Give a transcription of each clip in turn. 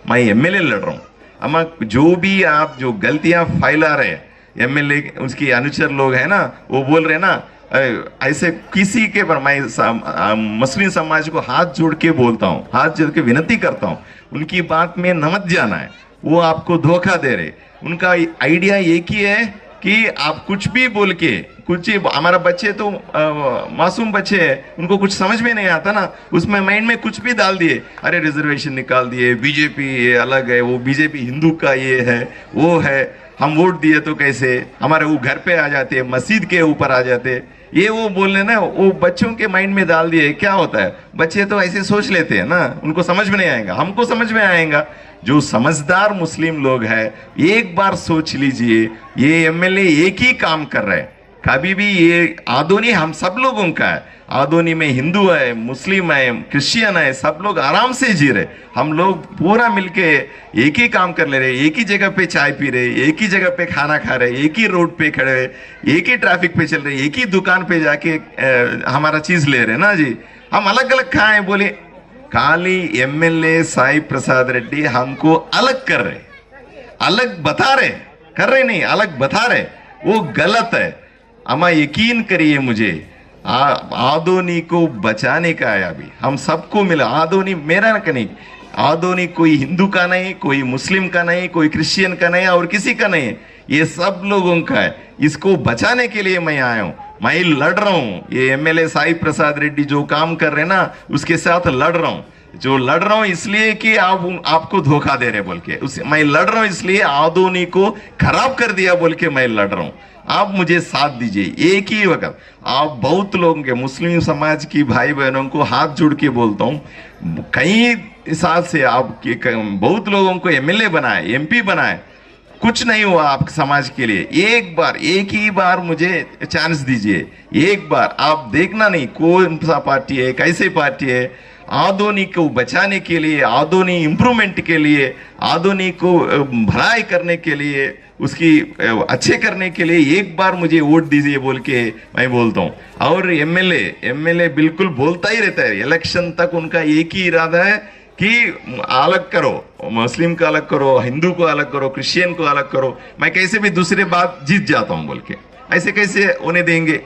मैं एमएलए लड़ रहा हूँ। अम्मा जो भी आप जो गलतियां फैला रहे एमएलए उसके अनुचर लोग हैं ना, वो बोल रहे हैं ना ऐसे किसी के पर मैं मुस्लिम समाज को हाथ जोड़ के बोलता हूँ, हाथ जोड़ के विनती करता हूँ, उनकी बात में न मत जाना है। वो आपको धोखा दे रहे। उनका आइडिया एक ही है कि आप कुछ भी बोल के कुछ हमारा बच्चे तो मासूम बच्चे हैं, उनको कुछ समझ में नहीं आता ना, उसमें माइंड में कुछ भी डाल दिए, अरे रिजर्वेशन निकाल दिए, बीजेपी ये अलग है, वो बीजेपी हिंदू का ये है वो है, हम वोट दिए तो कैसे, हमारे वो घर पे आ जाते, मस्जिद के ऊपर आ जाते, ये वो बोलने ना, वो बच्चों के माइंड में डाल दिए। क्या होता है, बच्चे तो ऐसे सोच लेते हैं ना, उनको समझ में नहीं आएगा, हमको समझ में आएगा। जो समझदार मुस्लिम लोग हैं, एक बार सोच लीजिए, ये एमएलए एक ही काम कर रहे हैं। कभी भी ये आदोनी हम सब लोगों का है, आदोनी में हिंदू है, मुस्लिम है, क्रिश्चियन है, सब लोग आराम से जी रहे। हम लोग पूरा मिलके एक ही काम कर ले रहे, एक ही जगह पे चाय पी रहे, एक ही जगह पे खाना खा रहे, एक ही रोड पे खड़े, एक ही ट्रैफिक पे चल रहे, एक ही दुकान पे जाके हमारा चीज ले रहे ना जी। हम अलग अलग खाए बोले, खाली एमएलए साई प्रसाद रेड्डी हमको अलग कर रहे, अलग बता रहे, कर रहे नहीं, अलग बता रहे, वो गलत है। अम्मा यकीन करिए मुझे, आदोनी को बचाने का है अभी, हम सबको मिला। आदोनी मेरा नहीं, आदोनी कोई हिंदू का नहीं, कोई मुस्लिम का नहीं, कोई क्रिश्चियन का नहीं और किसी का नहीं है, ये सब लोगों का है। इसको बचाने के लिए मैं आया हूं, मैं लड़ रहा हूं। ये एमएलए साई प्रसाद रेड्डी जो काम कर रहे ना, उसके साथ लड़ रहा हूं। जो लड़ रहा हूं इसलिए कि आपको धोखा दे रहे बोल के, मैं लड़ रहा हूं इसलिए आदोनी को खराब कर दिया बोल के मैं लड़ रहा हूं। आप मुझे साथ दीजिए एक ही वक्त। आप बहुत लोगों के मुस्लिम समाज की भाई बहनों को हाथ जोड़ के बोलता हूं, कई साल से आप बहुत लोगों को एमएलए बनाए, एमपी बनाए, कुछ नहीं हुआ आप समाज के लिए। एक बार, एक ही बार मुझे चांस दीजिए, एक बार। आप देखना नहीं कौन सा पार्टी है, कैसे पार्टी है, आदोनी को बचाने के लिए, आदोनी इंप्रूवमेंट के लिए, आदोनी को भलाई करने के लिए, उसकी अच्छे करने के लिए एक बार मुझे वोट दीजिए बोल के मैं बोलता हूं। और एमएलए बिल्कुल बोलता ही रहता है, इलेक्शन तक उनका एक ही इरादा है कि अलग करो, मुस्लिम को अलग करो, हिंदू को अलग करो, क्रिश्चियन को अलग करो, मैं कैसे भी दूसरे बात जीत जाता हूं बोल के। ऐसे कैसे उन्हें देंगे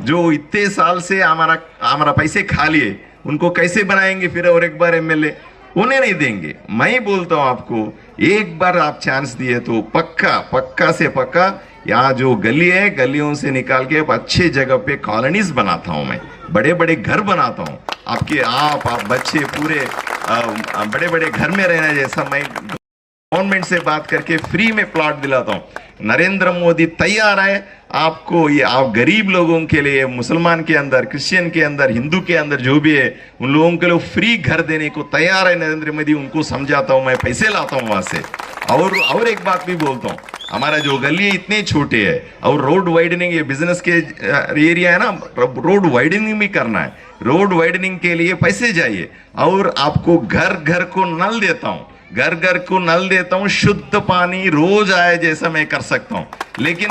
जो इतने साल से हमारा पैसे खा लिए, उनको कैसे बनाएंगे फिर और एक बार एमएलए? उन्हें नहीं देंगे। मैं बोलता हूं आपको, एक बार आप चांस दिए तो पक्का से पक्का यहाँ जो गली है, गलियों से निकाल के अच्छे जगह पे कॉलोनीज बनाता हूं, मैं बड़े बड़े घर बनाता हूं आपके, आप बच्चे पूरे बड़े बड़े घर में रहना जैसा मैं गवर्नमेंट से बात करके फ्री में प्लॉट दिलाता हूं। नरेंद्र मोदी तैयार है आपको, ये आप गरीब लोगों के लिए, मुसलमान के अंदर, क्रिश्चियन के अंदर, हिंदू के अंदर जो भी है, उन लोगों के लिए फ्री घर देने को तैयार है नरेंद्र मोदी। उनको समझाता हूं, मैं पैसे लाता हूं वहां से। और एक बात भी बोलता हूं, हमारा जो गली इतने छोटे है और रोड वाइडनिंग, ये बिजनेस के एरिया है ना, रोड वाइडनिंग भी करना है। रोड वाइडनिंग के लिए पैसे चाहिए और आपको घर घर को नल देता हूं, घर घर को नल देता हूं, शुद्ध पानी रोज आए जैसा मैं कर सकता हूं, लेकिन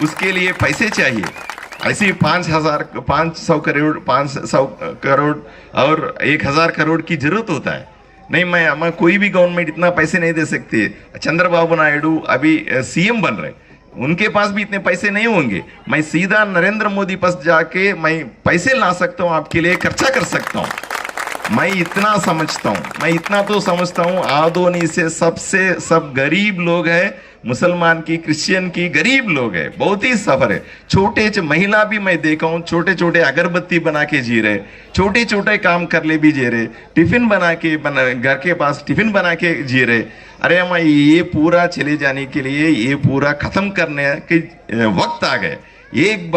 उसके लिए पैसे चाहिए। ऐसे 500 करोड़ और 1000 करोड़ की जरूरत होता है। नहीं, मैं कोई भी गवर्नमेंट इतना पैसे नहीं दे सकती। चंद्रबाबू नायडू अभी सीएम बन रहे, उनके पास भी इतने पैसे नहीं होंगे। मैं सीधा नरेंद्र मोदी पास जाके मैं पैसे ला सकता हूं, आपके लिए खर्चा कर सकता हूं। मैं इतना समझता हूं, मैं इतना तो समझता हूं, आदोनी से सब गरीब लोग हैं, मुसलमान की, क्रिश्चियन की, गरीब लोग हैं, बहुत ही सफर है। छोटे महिला भी मैं देखा हूं, छोटे छोटे अगरबत्ती बना के जी रहे, छोटे छोटे काम कर ले भी जी रहे, टिफिन घर के पास टिफिन बना के जी रहे। अरे मैं ये पूरा चले जाने के लिए, ये पूरा खत्म करने के वक्त आ गए। एक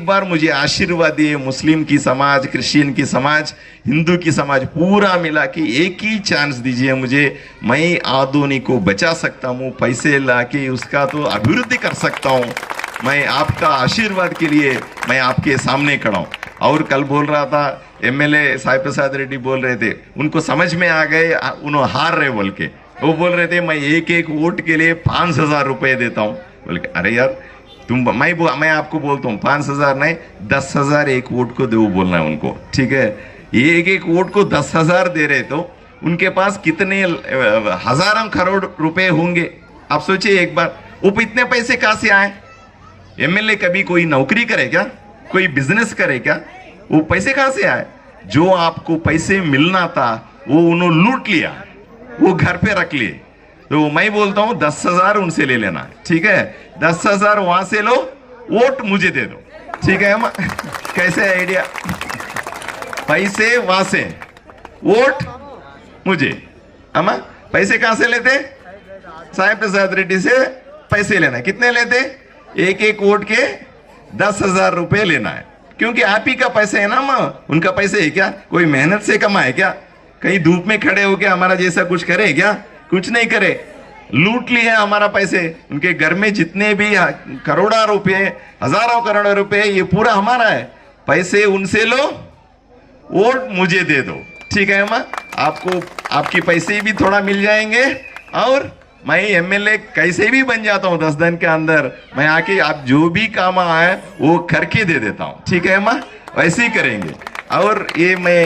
बार मुझे आशीर्वाद दिए, मुस्लिम की समाज, क्रिश्चियन की समाज, हिंदू की समाज पूरा मिला के एक ही चांस दीजिए मुझे। मैं आदोनी को बचा सकता हूँ, पैसे लाके उसका तो अभिवृद्धि कर सकता हूँ। मैं आपका आशीर्वाद के लिए मैं आपके सामने खड़ा हूँ। और कल बोल रहा था एमएलए साई प्रसाद रेड्डी बोल रहे थे, उनको समझ में आ गए, उन्होंने हार रहे बोल के। वो बोल रहे थे मैं एक वोट के लिए 5000 रुपए देता हूँ बोल के। अरे यार मैं आपको बोलता हूँ 5000 नहीं, 10,000 एक वोट को दो बोलना है उनको, ठीक है? एक वोट को 10,000 दे रहे तो उनके पास कितने हजारों करोड़ रुपए होंगे। आप सोचिए एक बार, वो इतने पैसे कहां से आए? एमएलए कभी कोई नौकरी करे क्या? कोई बिजनेस करे क्या? वो पैसे कहां से आए? जो आपको पैसे मिलना था वो उन्होंने लूट लिया, वो घर पे रख लिए। तो मैं बोलता हूं 10,000 उनसे ले लेना, ठीक है? 10,000 वहां से लो, वोट मुझे दे दो, ठीक है अम्मा? कैसे आइडिया? पैसे वहां से, वोट मुझे। अम्मा पैसे कहां से लेते? साई प्रसाद रेड्डी से पैसे लेना। कितने लेते? एक एक वोट के 10,000 रुपए लेना है, क्योंकि आप ही का पैसे है ना माँ, उनका पैसे है क्या? कोई मेहनत से कमाए क्या? कहीं धूप में खड़े होके हमारा जैसा कुछ करे क्या? कुछ नहीं करे, लूट लिए हमारा पैसे। उनके घर में जितने भी करोड़ों रुपए, हजारों करोड़ रुपए, ये पूरा हमारा है। पैसे उनसे लो, वोट मुझे दे दो, ठीक है माँ? आपको आपकी पैसे भी थोड़ा मिल जाएंगे, और मैं एमएलए कैसे भी बन जाता हूं 10 दिन के अंदर। मैं आके आप जो भी काम आए वो करके दे देता हूं, ठीक है अम्मा? वैसे ही करेंगे। और ये मैं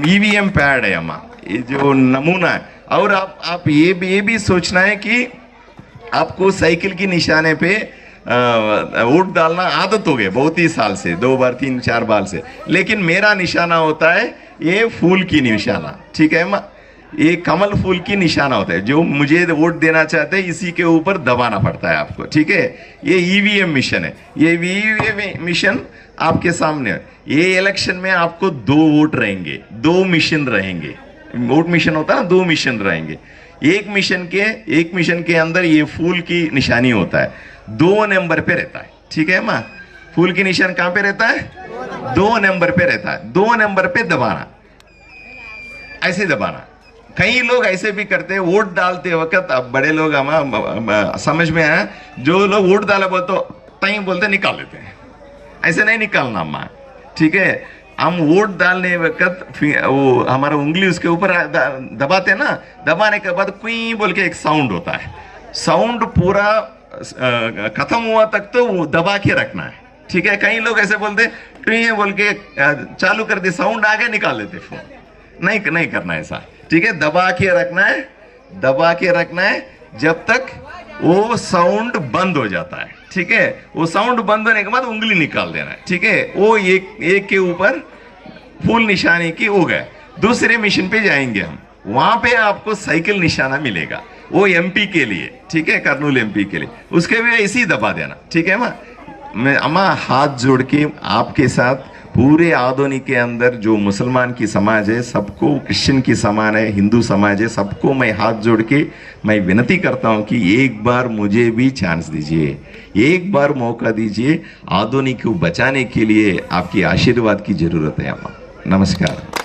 ईवीएम पैड है अम्मा, ये जो नमूना है। और आप ये भी सोचना है कि आपको साइकिल की निशाने पे वोट डालना आदत हो गई बहुत ही साल से, 2 बार 3 4 बार से। लेकिन मेरा निशाना होता है ये फूल की निशाना, ठीक है अम्मा? ये कमल फूल की निशाना होता है। जो मुझे वोट देना चाहते हैं इसी के ऊपर दबाना पड़ता है आपको, ठीक है? ये ईवीएम मिशन है। ये ईवीएम मिशन आपके सामने है। ये इलेक्शन में आपको 2 वोट रहेंगे, 2 मिशन रहेंगे। वोट मिशन होता है ना, 2 मिशन रहेंगे। एक मिशन के अंदर ये फूल की निशानी होता है, 2 नंबर पे रहता है, ठीक है माँ? फूल की निशान कहां पे रहता है? 2 नंबर पे रहता है। 2 नंबर पे दबाना, ऐसे दबाना। कई लोग ऐसे भी करते हैं, वोट डालते वक्त। अब बड़े लोग हम समझ में आया, जो लोग वोट डाले बोलते तई बोलते निकाल लेते हैं। ऐसे नहीं निकालना अम्मा, ठीक है? हम वोट डालने वक्त वो हमारा उंगली उसके ऊपर दबाते ना, दबाने के बाद कुई बोल के एक साउंड होता है। साउंड पूरा खत्म हुआ तक तो वो दबा के रखना है, ठीक है? कई लोग ऐसे बोलते टुई बोल के चालू कर दे, साउंड आगे निकाल देते फोन। नहीं करना ऐसा, ठीक है? दबा के रखना है जब तक वो साउंड बंद हो जाता है, ठीक है? वो साउंड बंद होने के बाद उंगली निकाल देना है, ठीक है? वो एक के ऊपर फूल निशानी की हो गए। दूसरे मिशन पे जाएंगे हम, वहां पे आपको साइकिल निशाना मिलेगा, वो एमपी के लिए, ठीक है? कर्नूल एमपी के लिए। उसके भी ऐसे ही दबा देना, ठीक है माँ? मैं अम्मा हाथ जोड़ के आपके साथ पूरे आदोनी के अंदर जो मुसलमान की समाज है, सबको, क्रिश्चियन की समान है, हिंदू समाज है, सबको मैं हाथ जोड़ के मैं विनती करता हूं कि एक बार मुझे भी चांस दीजिए, एक बार मौका दीजिए। आदोनी को बचाने के लिए आपकी आशीर्वाद की जरूरत है अम्मा। नमस्कार।